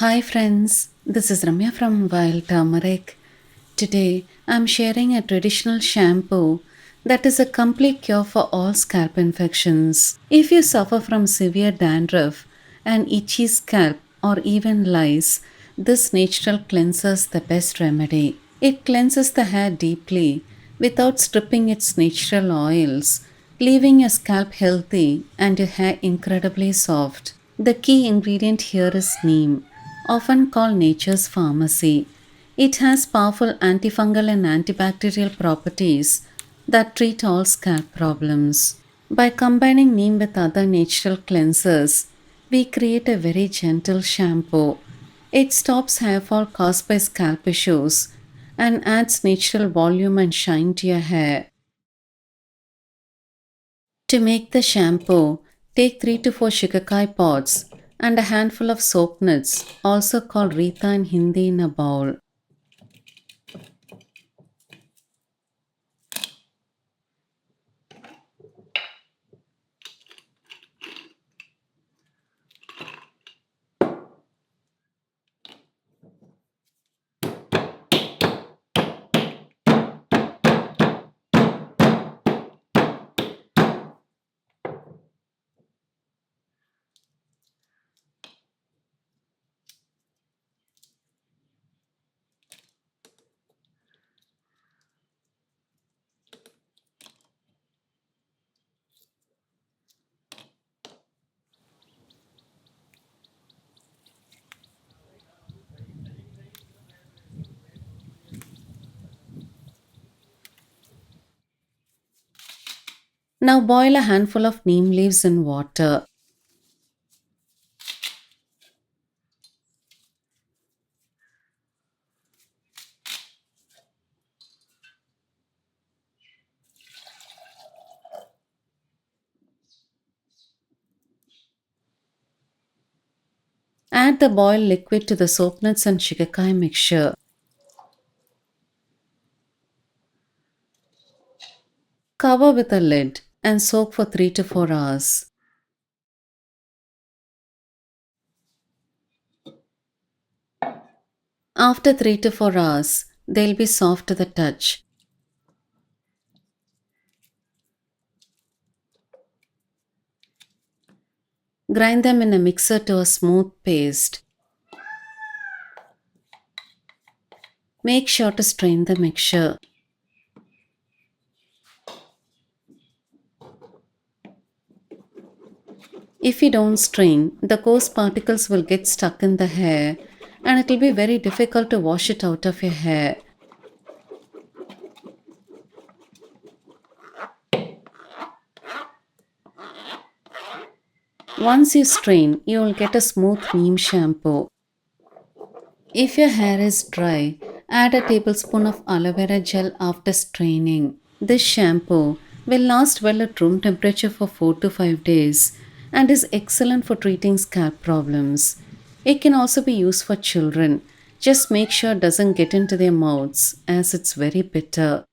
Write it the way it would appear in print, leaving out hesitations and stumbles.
Hi friends, this is Ramya from Wild Turmeric. Today I'm sharing a traditional shampoo that is a complete cure for all scalp infections. If you suffer from severe dandruff, an itchy scalp, or even lice, this natural cleanser is the best remedy. It cleanses the hair deeply without stripping its natural oils, leaving your scalp healthy and your hair incredibly soft. The key ingredient here is neem, often called nature's pharmacy. It has powerful antifungal and antibacterial properties that treat all scalp problems. By combining neem with other natural cleansers, we create a very gentle shampoo. It stops hair fall caused by scalp issues and adds natural volume and shine to your hair. To make the shampoo, take 3 to 4 shikakai pods and a handful of soap nuts, also called Reetha in Hindi, in a bowl. Now boil a handful of neem leaves in water. Add the boiled liquid to the soap nuts and shikakai mixture. Cover with a lid and soak for 3 to 4 hours. After 3 to 4 hours, they'll be soft to the touch. Grind them in a mixer to a smooth paste. Make sure to strain the mixture. If you don't strain, the coarse particles will get stuck in the hair and it will be very difficult to wash it out of your hair. Once you strain, you will get a smooth neem shampoo. If your hair is dry, add a tablespoon of aloe vera gel after straining. This shampoo will last well at room temperature for 4 to 5 days and is excellent for treating scalp problems. It can also be used for children. Just make sure it doesn't get into their mouths as it's very bitter.